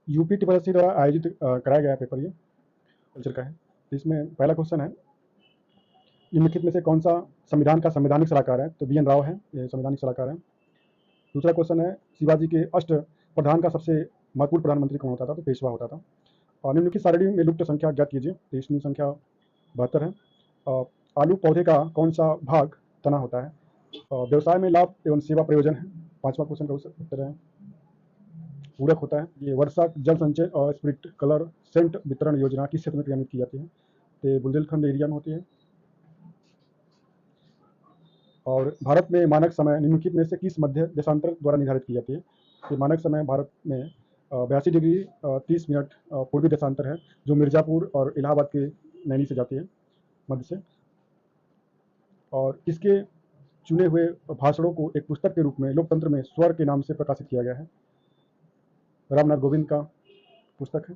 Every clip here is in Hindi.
यूपी टीपीएससी द्वारा आयोजित कराया गया पेपर ये कल्चर का है। तो इसमें पहला क्वेश्चन है, निम्नलिखित में से कौन सा संविधान का संवैधानिक सलाहकार है? तो बी एन राव है, ये संवैधानिक सलाहकार है। दूसरा क्वेश्चन है, शिवाजी के अष्ट प्रधान का सबसे महत्वपूर्ण प्रधानमंत्री कौन होता था? तो पेशवा होता था। और निम्नलिखित सारणी में लुप्त संख्या ज्ञात कीजिए। तो इसमें संख्या 72 है। आलू पौधे का कौन सा भाग तना होता है? व्यवसाय में लाभ एवं सेवा प्रयोजन है। पांचवा क्वेश्चन का उत्तर है पूरक होता है। ये वर्षा जल संचय और स्प्रिट कलर सेंट वितरण योजना किस क्षेत्र में क्रियान्वित की जाती है? तो बुंदेलखंड एरिया में होती है। और भारत में मानक समय निम्नलिखित में से किस मध्य देशांतर द्वारा निर्धारित की जाती है? तो मानक समय भारत में 82 डिग्री 30 मिनट पूर्वी देशांतर है, जो मिर्जापुर और इलाहाबाद के नैनी से जाती है, मध्य से। और इसके चुने हुए भाषणों को एक पुस्तक के रूप में लोकतंत्र में स्वर के नाम से प्रकाशित किया गया है। रामनाथ कोविंद का पुस्तक है।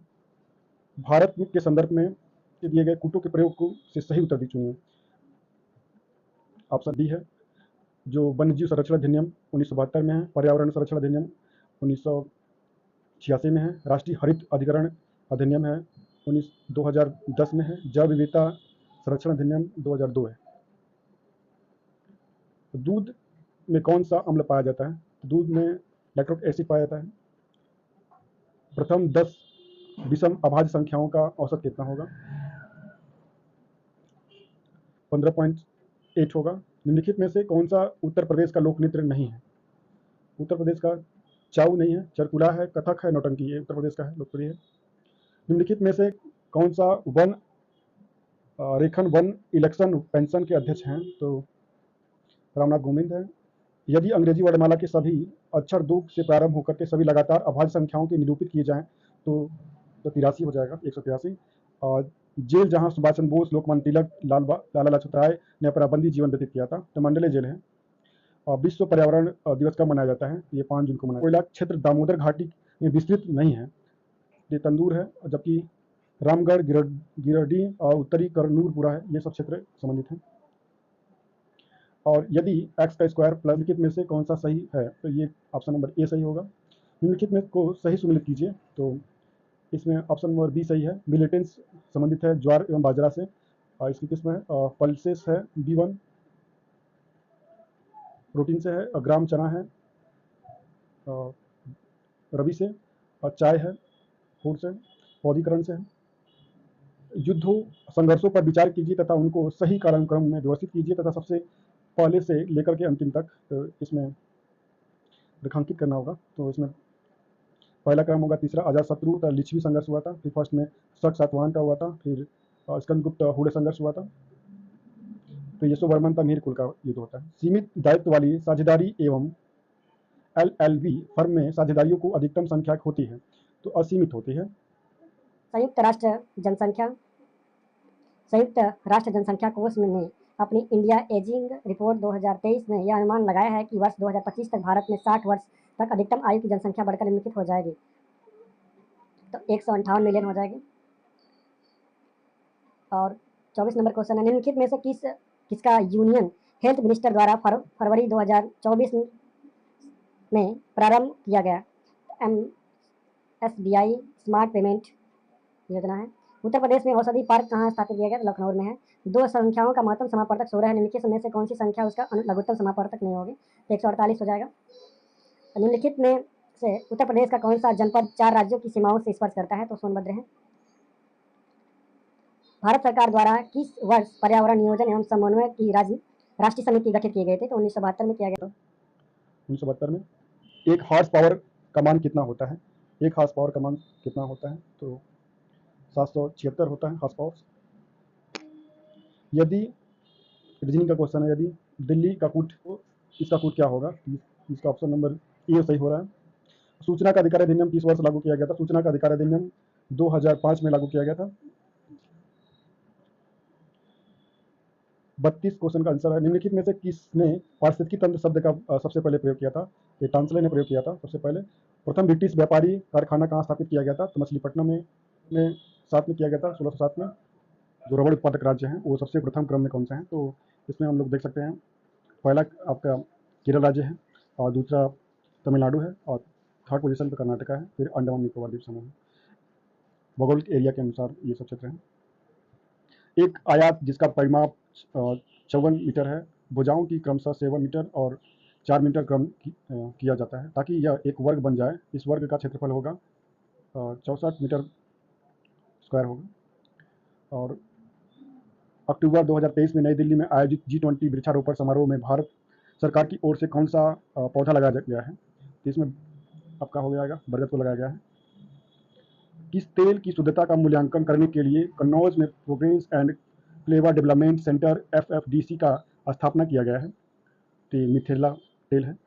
भारत के संदर्भ में दिए गए कूटों के प्रयोग को से सही उत्तर चुनिए। ऑप्शन डी है, जो वन्यजीव संरक्षण अधिनियम 1972 में है, पर्यावरण संरक्षण अधिनियम 1986 में है, राष्ट्रीय हरित अधिकरण अधिनियम है 2010 में है, जैव विविधता संरक्षण अधिनियम 2002 है। दूध में कौन सा अम्ल पाया जाता है? दूध में लैक्टोक एसिड पाया जाता है। प्रथम 10 विषम अभाज्य संख्याओं का औसत कितना होगा? 15.8 होगा। निम्नलिखित में से कौन सा उत्तर प्रदेश का लोक नृत्य नहीं है? उत्तर प्रदेश का चाऊ नहीं है, चरकुला है, कथक है, नौटंकी, ये उत्तर प्रदेश का है, लोकप्रिय है। निम्नलिखित में से कौन सा वन रेखन वन इलेक्शन पेंशन के अध्यक्ष हैं? तो रामनाथ कोविंद है। यदि अंग्रेजी वर्णमाला के सभी अक्षर 2 से प्रारंभ होकर के सभी लगातार अभाज्य संख्याओं के निरूपित किए जाएं तो 83 हो जाएगा, 183। और जेल जहां सुभाष चंद्र बोस, लोकमान्य तिलक, लाला लाजपत राय ने अपना बंदी जीवन व्यतीत किया था, तो मंडले जेल है। और विश्व पर्यावरण दिवस कब मनाया जाता है? ये 5 जून को मनाया। कोयला क्षेत्र दामोदर घाटी में विस्तृत नहीं है, ये तंदूर है, जबकि रामगढ़, गिरिडीह और उत्तरी करनूरपुरा है, ये सब क्षेत्र संबंधित हैं। और यदि x का स्क्वायर प्लस निम्नलिखित में से कौन सा सही है? तो ये ऑप्शन नंबर ए सही होगा। निम्नलिखित में को सही सुनिश्चित कीजिए। तो इसमें ऑप्शन नंबर बी सही है। मिलेटेंस संबंधित है ज्वार एवं बाजरा से, और इसकी किस्म है पल्सेस है B1। प्रोटीन से है ग्राम चना है रवि से, और चाय है फूड से, पौधीकरण से है। युद्धों संघर्षों पर विचार कीजिए तथा उनको सही कालक्रम में व्यवस्थित कीजिए तथा सबसे पहले से लेकर के अंतिम तक इसमें रेखांकित करना होगा। तो इसमें पहला क्रम होगा तीसरा अजातशत्रु तथा लिच्छवी संघर्ष हुआ था, फिर फर्स्ट में शक सातवाहन का हुआ था, फिर स्कंदगुप्त हुड़े संघर्ष हुआ था, तो यशोवर्मन था मीर कुल का युद्ध होता है। सीमित दायित्व वाली साझेदारी एवं LLV फर्म में साझेदारियों को अधिकतम संख्या होती है, तो असीमित होती है। संयुक्त राष्ट्र जनसंख्या कोष ने अपनी इंडिया एजिंग रिपोर्ट 2023 में यह अनुमान लगाया है कि वर्ष 2025 तक भारत में 60 वर्ष तक अधिकतम आयु की जनसंख्या बढ़कर निम्नलिखित हो जाएगी। तो 158 मिलियन हो जाएगी। और 24 नंबर क्वेश्चन है, निम्नलिखित में से किसका यूनियन हेल्थ मिनिस्टर द्वारा फरवरी 2024 में प्रारंभ किया गया MSBI स्मार्ट पेमेंट योजना है। उत्तर प्रदेश में औषधि पार्क कहाँ स्थापित किया गया? लखनऊ में है। 2 संख्याओं का महत्तम समापवर्तक 16 है। निम्नलिखित में से कौन सी संख्या उसका लघुत्तम समापवर्तक नहीं होगी? 148 हो जाएगा। निम्नलिखित में से उत्तर प्रदेश का कौन सा जनपद 4 राज्यों की सीमाओं से स्पर्श करता है? तो सोनभद्र है। भारत सरकार द्वारा किस वर्ष पर्यावरण नियोजन एवं समन्वय की राष्ट्रीय समिति गठित किए गए थे? तो 1972 में किया गया। 1972 में। एक हॉर्स पावर का मान कितना होता है? एक हॉर्स पावर का मान कितना होता है? तो 776 होता है हॉर्स पावर। यदि रीजनिंग का क्वेश्चन है, यदि दिल्ली का कूट, इसका कूट क्या होगा? इसका ऑप्शन नंबर ए सही हो रहा है। सूचना का अधिकार अधिनियम 30 वर्ष लागू किया गया था। सूचना का अधिकार अधिनियम 2005 में लागू किया गया था। 32 क्वेश्चन का आंसर है, निम्नलिखित में से किसने पारिस्थितिकी तंत्र शब्द का सबसे पहले प्रयोग किया था? ये टांसले ने प्रयोग किया था सबसे पहले। प्रथम ब्रिटिश व्यापारी कारखाना कहाँ स्थापित किया गया था? तो मछलीपट्टनम में 7 में किया गया था, 1607 में। जो रबड़ उत्पादक राज्य हैं वो सबसे प्रथम क्रम में कौन सा है? तो इसमें हम लोग देख सकते हैं, पहला आपका केरल राज्य है, और दूसरा तमिलनाडु है, और थर्ड पोजीशन पर कर्नाटका है, फिर अंडमान निकोबार द्वीप समूह है। भौगोलिक एरिया के अनुसार ये सब क्षेत्र हैं। एक आयात जिसका परिमाप 54 मीटर है, भुजाओं की क्रमशः 7 मीटर और 4 मीटर क्रम किया जाता है ताकि यह एक वर्ग बन जाए। इस वर्ग का क्षेत्रफल होगा 64 मीटर स्क्वायर होगा। और अक्टूबर 2023 में नई दिल्ली में आयोजित G20 वृक्षारोपण समारोह में भारत सरकार की ओर से कौन सा पौधा लगाया गया है? तो इसमें आपका हो जाएगा बरगद को लगाया गया है। किस तेल की शुद्धता का मूल्यांकन करने के लिए कन्नौज में progress and flavour development centre FFDC का स्थापना किया गया है? तो ये मिथेला तेल है।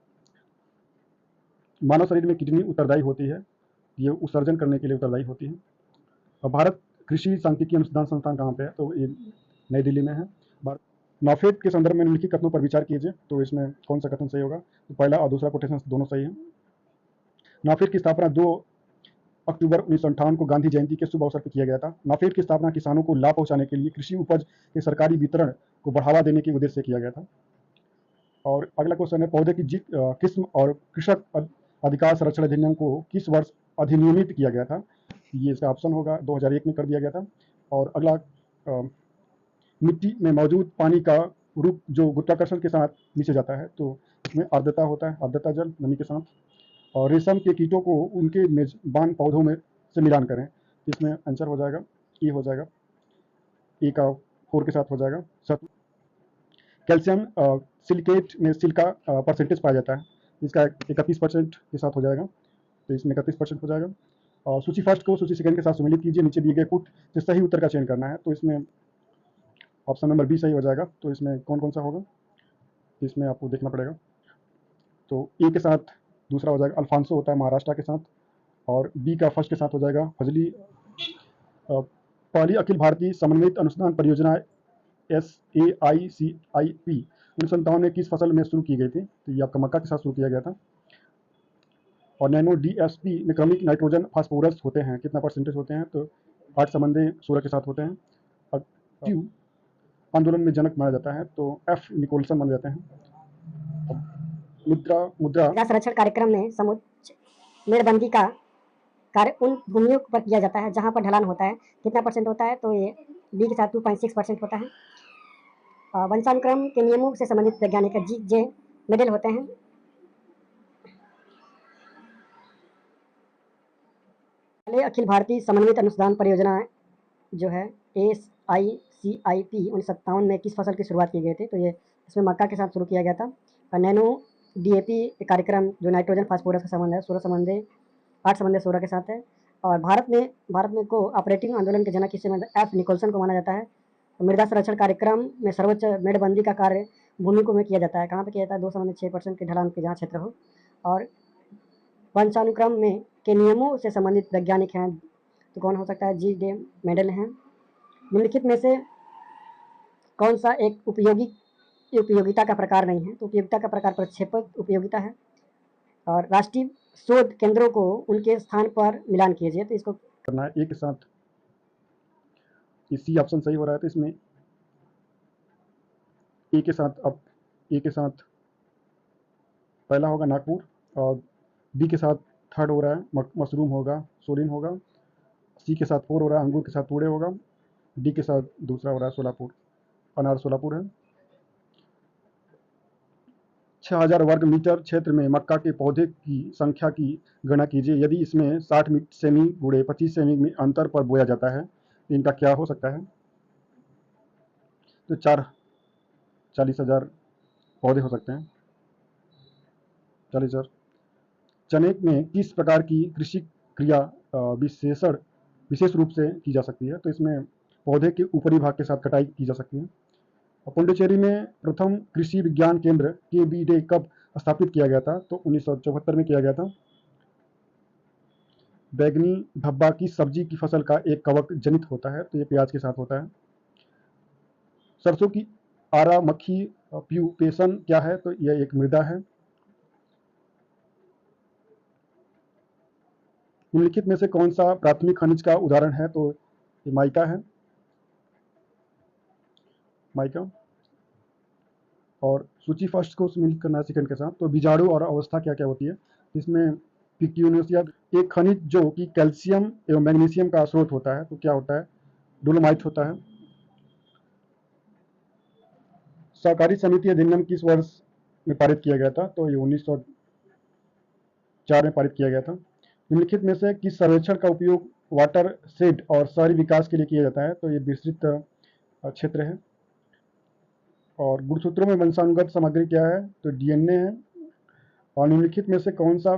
मानव शरीर में किडनी उत्तरदायी होती है? ये उत्सर्जन करने के लिए उत्तरदायी होती है। और भारत कृषि सांख्यिकी अनुसंधान संस्थान कहाँ पे है? तो ये नई दिल्ली में है। नाफेड के संदर्भ में निम्नलिखित कथनों पर विचार कीजिए। तो इसमें कौन सा कथन सही होगा? तो पहला और दूसरा कोटेशन दोनों सही है। नाफेड की स्थापना 2 अक्टूबर 1958 को गांधी जयंती के शुभ अवसर पर किया गया था। नाफेड की स्थापना किसानों को लाभ पहुंचाने के लिए कृषि उपज के सरकारी वितरण को बढ़ावा देने के उद्देश्य से किया गया था। और अगला क्वेश्चन है, पौधे की किस्म और कृषक अधिकार संरक्षण अधिनियम को किस वर्ष अधिनियमित किया गया था? ये इसका ऑप्शन होगा 2001 में कर दिया गया था। और अगला मिट्टी में मौजूद पानी का रूप जो गुरुत्वाकर्षण के साथ नीचे जाता है, तो इसमें आर्द्रता होता है, आर्द्रता जल नमी के साथ। और रेशम के कीटों को उनके मेजबान पौधों में से मिलान करें। इसमें आंसर हो जाएगा ए हो जाएगा, ए का 4 के साथ हो जाएगा। कैल्शियम सिलिकेट में सिलिका परसेंटेज पाया जाता है, इसका 31% के साथ हो जाएगा, तो इसमें 31% हो जाएगा। और सूची फर्स्ट को सूची सेकंड के साथ सम्मिलित कीजिए। नीचे दिए गए पुट से सही उत्तर का चयन करना है, तो इसमें ऑप्शन नंबर बी सही हो जाएगा। तो इसमें कौन कौन सा होगा, इसमें आपको देखना पड़ेगा। तो ए के साथ दूसरा हो जाएगा अल्फांसो होता है महाराष्ट्र के साथ, और बी का फर्स्ट के साथ हो जाएगा फजली। पहली अखिल भारतीय समन्वित अनुसंधान परियोजना SAICIP 1957 में किस फसल में शुरू की गई थी? तो ये आपका मक्का के साथ शुरू किया गया था। और नैनो DSP में क्रमिक नाइट्रोजन फास्फोरस होते हैं, कितना परसेंटेज होते हैं? तो 8 संबंधी 16 के साथ होते हैं। और क्यू आंदोलन में जनक माना जाता है, तो F निकोलसन माने जाते हैं। मुद्रा मृदा संरक्षण कार्यक्रम में समुच्चय मेड़बंदी का कार्य उन भूमियों पर किया जाता है जहां पर ढलान होता है, कितना परसेंट होता है? तो ये बी के साथ 2.6% होता है। वंशानुक्रम के नियमों से संबंधित वैज्ञानिक G.J. मेडल होते हैं। पहले अखिल भारतीय समन्वित अनुसंधान परियोजना जो है SICIP 1957 में किस फसल की शुरुआत की गई थी? तो ये इसमें मक्का के साथ शुरू किया गया था। और नैनो DAP कार्यक्रम जो नाइट्रोजन फास्फोरस का संबंध है 16 संबंधी 8 संबंधी 16 के साथ है। और भारत में को ऑपरेटिंग आंदोलन के जनक किसे F निकोलसन को माना जाता है। तो मृदा संरक्षण कार्यक्रम में सर्वोच्च मेड़बंदी का कार्य भूमि को में किया जाता है, कहाँ पे किया जाता है? 2 संबंधी 6% के ढलान के जहाँ क्षेत्र हो। और वंशानुक्रम में के नियमों से संबंधित वैज्ञानिक हैं, तो कौन हो सकता है? G.J. मेडल हैं। निम्नलिखित में से कौन सा एक उपयोगिता का प्रकार नहीं है? तो उपयोगिता का प्रकार प्रक्षेपक उपयोगिता है। और राष्ट्रीय शोध केंद्रों को उनके स्थान पर मिलान कीजिए, तो इसको करना है। ए के साथ इसी ऑप्शन सही हो रहा है, तो इसमें ए के साथ पहला होगा नागपुर, और बी के साथ थर्ड हो रहा है मशरूम होगा, सोलिन होगा। सी के साथ 4 हो रहा है, अंगूर के साथ पुणे होगा। डी के साथ दूसरा हो रहा है सोलापुर, अनार सोलापुर है। 6000 वर्ग मीटर क्षेत्र में मक्का के पौधे की संख्या की गणना कीजिए। यदि इसमें 60 सेमी गुणे 25 सेमी में अंतर पर बोया जाता है, तो इनका क्या हो सकता है? तो 40,000 पौधे हो सकते हैं, 40,000। चने में किस प्रकार की कृषि क्रिया विशेष रूप से की जा सकती है? तो इसमें पौधे के ऊपरी भाग के साथ कटाई की जा सकती है। पुडुचेरी में प्रथम कृषि विज्ञान केंद्र KBD कब स्थापित किया गया था? तो 1974 में किया गया था। बैगनी धब्बा किस सब्जी की फसल का एक कवक जनित होता है? तो ये प्याज के साथ होता है। सरसों की आरा मक्खी प्यूपेशन क्या है? तो यह एक मृदा है। निम्नलिखित में से कौन सा प्राथमिक खनिज का उदाहरण है? तो ये माइका है, माइका। और सूची फर्स्ट को सम्मिलित करना है सेकंड के साथ। तो बीजाणु और अवस्था क्या क्या होती है? इसमें पिक्यूनेसिया एक खनिज जो कि कैल्शियम एवं मैग्नीशियम का स्रोत होता है, तो क्या होता है? डोलोमाइट होता है। सहकारी समिति अधिनियम किस वर्ष में पारित किया गया था? तो ये 1904 में पारित किया गया था। निम्नलिखित में से किस सर्वेक्षण का उपयोग वाटर शेड और शहरी विकास के लिए किया जाता है? तो ये विस्तृत क्षेत्र है। और गुणसूत्रों में वंशानुगत सामग्री क्या है? तो डीएनए है। और निम्नलिखित में से कौन सा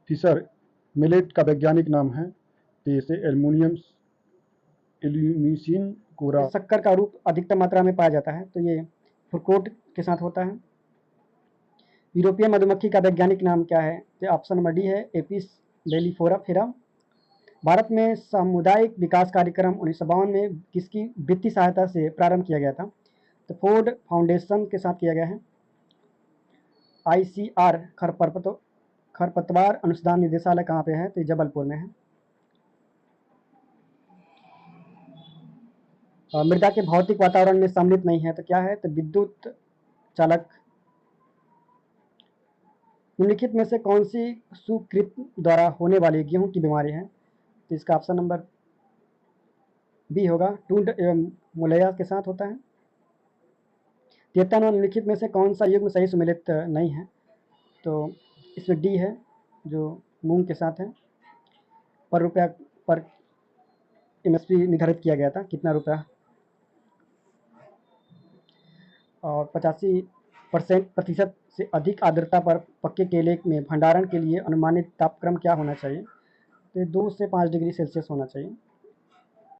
फिशर मिलेट का वैज्ञानिक नाम है? तो इसे एल्यूमिसिन कोरा। शक्कर का रूप अधिकतम मात्रा में पाया जाता है, तो ये फ्रुक्टोज के साथ होता है। यूरोपीय मधुमक्खी का वैज्ञानिक नाम क्या है? तो ऑप्शन नंबर डी है एपिस मेलिफेरा। भारत में सामुदायिक विकास कार्यक्रम 1952 में किसकी वित्तीय सहायता से प्रारंभ किया गया था? तो फोर्ड फाउंडेशन के साथ किया गया है। ICR खरपतवार अनुसंधान निदेशालय कहाँ पे है? तो जबलपुर में है। मृदा के भौतिक वातावरण में सम्मिलित नहीं है, तो क्या है? तो विद्युत चालक। निम्नलिखित में से कौन सी सुकृत द्वारा होने वाली गेहूं की बीमारी है? तो इसका ऑप्शन नंबर बी होगा, टूंड एवं मुलैया के साथ होता है। 53 निम्नलिखित में से कौन सा युग्म सही सुमेलित नहीं है? तो इसमें डी है, जो मूंग के साथ है। पर रुपया पर MSP निर्धारित किया गया था, कितना रुपया? और 85% से अधिक आर्द्रता पर पक्के केले में भंडारण के लिए अनुमानित तापक्रम क्या होना चाहिए? तो 2 से 5 डिग्री सेल्सियस होना चाहिए।